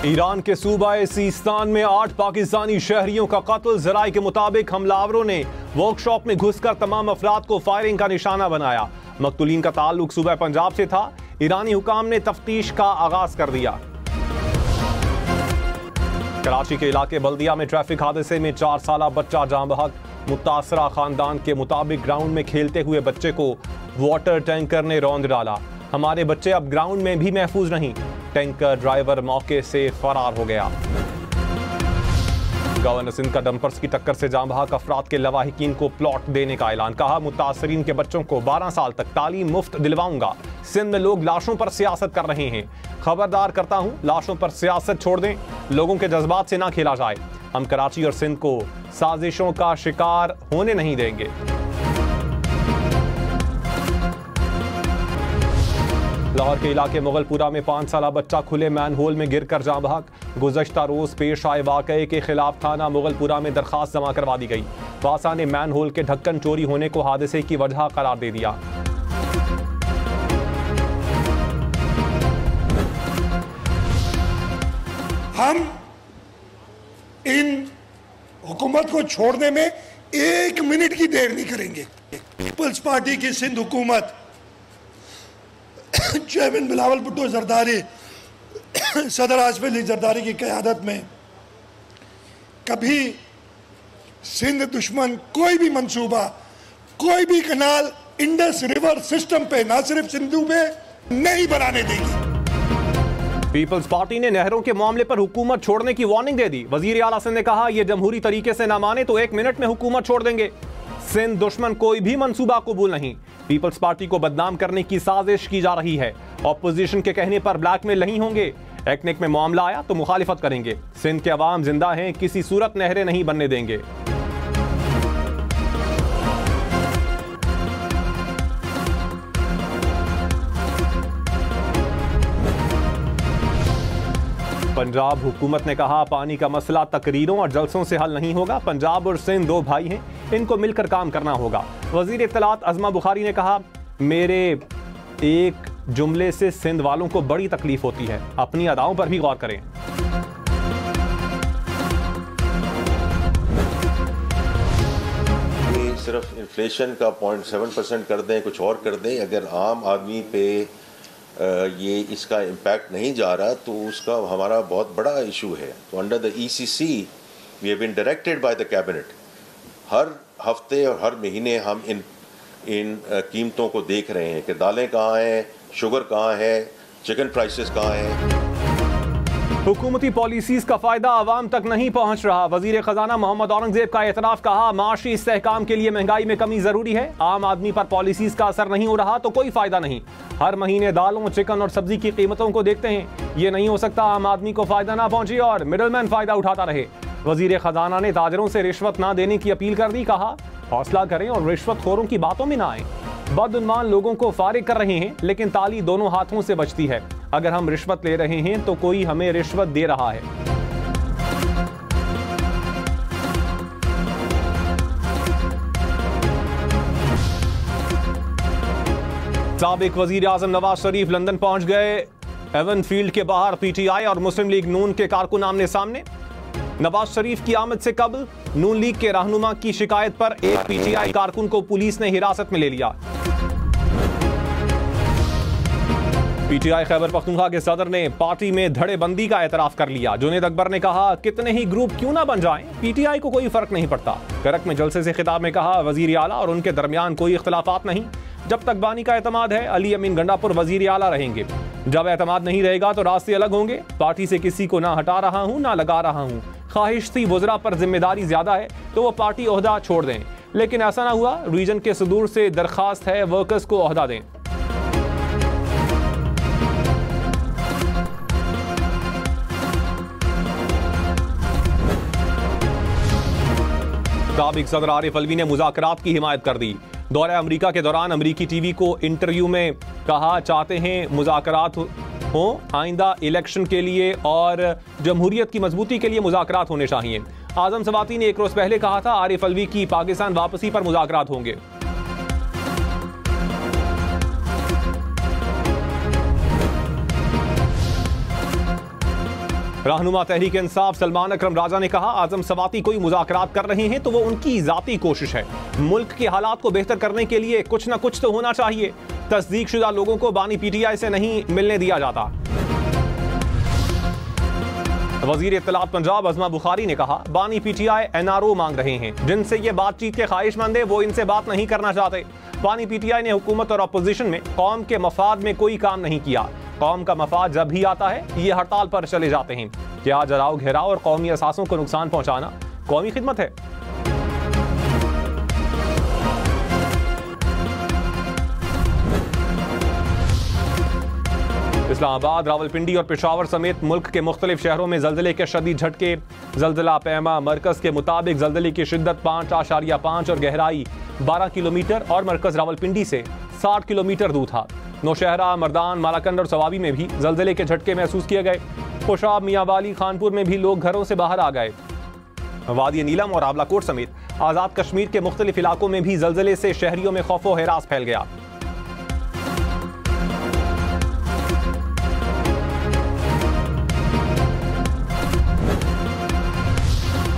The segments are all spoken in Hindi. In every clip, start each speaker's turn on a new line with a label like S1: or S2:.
S1: ईरान के सूबा सीस्तान में 8 पाकिस्तानी शहरियों का कत्ल। जराये के मुताबिक हमलावरों ने वर्कशॉप में घुसकर तमाम अफराद को फायरिंग का निशाना बनाया। मकतूलीन का ताल्लुक सूबा पंजाब से था। ईरानी हुकाम ने तफ्तीश का आगाज कर दिया। कराची के इलाके बल्दिया में ट्रैफिक हादसे में 4 साला बच्चा जाँ बहक। मुतासरा खानदान के मुताबिक ग्राउंड में खेलते हुए बच्चे को वाटर टैंकर ने रौंद डाला। हमारे बच्चे अब ग्राउंड में भी महफूज नहीं। टैंकर ड्राइवर मौके से फरार हो गया। गवर्नर सिंध का डंपर्स की टक्कर से जाँ बहक अफराद के लवाहिकीन को प्लॉट देने का ऐलान। कहा, मुतासरीन के बच्चों को 12 साल तक तालीम मुफ्त दिलवाऊंगा। सिंध में लोग लाशों पर सियासत कर रहे हैं। खबरदार करता हूं, लाशों पर सियासत छोड़ दें। लोगों के जज्बात से ना खेला जाए। हम कराची और सिंध को साजिशों का शिकार होने नहीं देंगे। लाहौर के इलाके मुगलपुरा में 5 साला बच्चा खुले मैनहोल में गिरकर जाँ बहक। गुज़श्ता रोज पेश आए वाक़ये के खिलाफ थाना मुगलपुरा में दरखास्त जमा करवा दी गई। वासा ने मैनहोल के ढक्कन चोरी होने को हादसे की वजह करार दे दिया।
S2: हम इन हुकूमत को छोड़ने में 1 मिनट की देर नहीं करेंगे। पीपल्स पार्टी की सिंध हुकूमत चेयरमैन बिलावल भुट्टो जरदारी, सदर आसिफ अली जरदारी की क़यादत में कभी सिंध दुश्मन कोई भी मंसूबा, कोई भी कनाल इंडस रिवर सिस्टम पे, ना सिर्फ सिंधु में, नहीं बनाने देगी।
S1: पीपल्स पार्टी ने नहरों के मामले पर हुकूमत छोड़ने की वार्निंग दे दी। वजीर आला सिंध ने कहा, यह जमहूरी तरीके से ना माने तो 1 मिनट में हुकूमत छोड़ देंगे। सिंध दुश्मन कोई भी मंसूबा कबूल नहीं। पीपल्स पार्टी को बदनाम करने की साजिश की जा रही है। ऑपोजिशन के कहने पर ब्लैकमेल नहीं होंगे। एक्निक में मामला आया तो मुखालिफत करेंगे। सिंध के अवाम जिंदा हैं, किसी सूरत नहरें नहीं बनने देंगे। पंजाब हुकूमत ने कहा, पानी का मसला तकरीरों और जलसों से हल नहीं होगा। पंजाब और सिंध 2 भाई हैं, इनको मिलकर काम करना होगा। वजीर इत्तलात अज़मा बुखारी ने कहा, मेरे एक जुमले से सिंध वालों को बड़ी तकलीफ होती है। अपनी अदाओं पर भी गौर करें।
S3: सिर्फ इन्फ्लेशन का 0.7% कर दें, कुछ और कर दें, अगर आम आदमी पे ये इसका इम्पैक्ट नहीं जा रहा तो उसका हमारा बहुत बड़ा इशू है। तो under the ECC we have been directed by the cabinet, हर हफ्ते और हर महीने हम इन कीमतों को देख रहे हैं कि दालें कहाँ हैं, शुगर कहाँ है, चिकन प्राइसेस कहाँ हैं।
S1: हुकूमती पॉलिसीज का फायदा आवाम तक नहीं पहुंच रहा। वजीर खजाना मोहम्मद औरंगजेब का एतराफ। कहा, माशी इस्तेहकाम के लिए महंगाई में कमी जरूरी है। आम आदमी पर पॉलिसीज का असर नहीं हो रहा तो कोई फायदा नहीं। हर महीने दालों, चिकन और सब्जी की कीमतों को देखते हैं। ये नहीं हो सकता आम आदमी को फायदा ना पहुंचे और मिडलमैन फायदा उठाता रहे। वजीर खजाना ने ताजरों से रिश्वत ना देने की अपील कर दी। कहा, हौसला करें और रिश्वतखोरों की बातों में ना आए। बदउन्मान लोगों को फारिग कर रहे हैं, लेकिन ताली दोनों हाथों से बचती है। अगर हम रिश्वत ले रहे हैं तो कोई हमें रिश्वत दे रहा है। साबिक वजीर आजम नवाज शरीफ लंदन पहुंच गए। एवन फील्ड के बाहर PTI और मुस्लिम लीग नून के कारकुन आमने सामने। नवाज शरीफ की आमद से कबल नून लीग के रहनुमा की शिकायत पर एक PTI कारकुन को पुलिस ने हिरासत में ले लिया। PTI खैबर पख्तूनख्वा के सदर ने पार्टी में धड़ेबंदी का एतराफ कर लिया। जुनेद अकबर ने कहा, कितने ही ग्रुप क्यों ना बन जाएं, PTI को कोई फर्क नहीं पड़ता। करक में जलसे से खिताब में कहा, वजीर आला और उनके दरमियान कोई इख्तलाफात नहीं। जब तक बानी का एतमाद है, अली अमीन गंडापुर वजीर आला रहेंगे। जब एतमाद नहीं रहेगा तो रास्ते अलग होंगे। पार्टी से किसी को ना हटा रहा हूँ ना लगा रहा हूँ। ख्वाहिश थी वज़रा पर जिम्मेदारी ज्यादा है तो वो पार्टी ओहदा छोड़ दें, लेकिन ऐसा ना हुआ। रीजन के सदूर से दरखास्त है वर्कर्स को ओहदा दें। साबिक सदर आरिफ अलवी ने मुज़ाकरात की हिमायत कर दी। दौरे अमेरिका के दौरान अमेरिकी टीवी को इंटरव्यू में कहा, चाहते हैं मुज़ाकरात हो आइंदा इलेक्शन के लिए और जमहूरियत की मजबूती के लिए मुज़ाकरात होने चाहिए। आजम सवाती ने 1 रोज पहले कहा था, आरिफ अलवी की पाकिस्तान वापसी पर मुज़ाकरात होंगे। रहनुमा तहरीक इंसाफ सलमान अकरम राजा ने कहा, आजम सवाती कोई मुज़ाकरात कर रहे हैं तो वो उनकी जाती कोशिश है। मुल्क के हालात को बेहतर करने के लिए कुछ न कुछ तो होना चाहिए। तस्दीक शुदा लोगों को बानी पीटीआई से नहीं मिलने दिया जाता। वजीर इत्तलात पंजाब अज़मा बुखारी ने कहा, बानी पीटीआई एनआरओ मांग रहे हैं। जिनसे ये बातचीत के ख्वाहिशमंद है वो इनसे बात नहीं करना चाहते। बानी पीटीआई ने हुकूमत और अपोजिशन में कौम के मफाद में कोई काम नहीं किया। कौम का मफाद जब भी आता है ये हड़ताल पर चले जाते हैं। क्या जराव घेराव और कौमी असासों को नुकसान पहुंचाना कौमी खिदमत है? इस्लामाबाद, रावलपिंडी और पेशावर समेत मुल्क के मुख्तलिफ शहरों में जल्जले के शदीद झटके। जल्जला पैमा मरकज के मुताबिक जल्जले की शिद्दत 5.5 और गहराई 12 किलोमीटर और मरकज रावलपिंडी से 60 किलोमीटर दूर था। नौशहरा, मर्दान, मालाकंड और सवाबी में भी जल्जले के झटके महसूस किए गए। पोशाब, मियांवाली, खानपुर में भी लोग घरों से बाहर आ गए। वादी नीलम और आबलाकोट समेत आज़ाद कश्मीर के मुख्तलिफ इलाकों में भी जल्जले से शहरियों में खौफो हिरास फैल गया।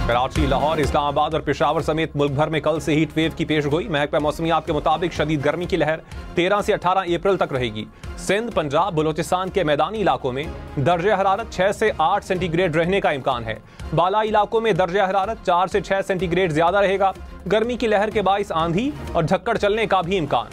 S1: कराची, लाहौर, इस्लामाबाद और पेशावर समेत मुल्क भर में कल से हीट वेव की पेशगोई। महकमा मौसमियात के मुताबिक शदीद गर्मी की लहर 13 से 18 अप्रैल तक रहेगी। सिंध, पंजाब, बलोचिस्तान के मैदानी इलाकों में दर्जे हरारत 6 से 8 सेंटीग्रेड रहने का इम्कान है। बाला इलाकों में दर्जे हरारत 4 से 6 सेंटीग्रेड ज्यादा रहेगा। गर्मी की लहर के बाइस आंधी और झक्कड़ चलने का भी इम्कान।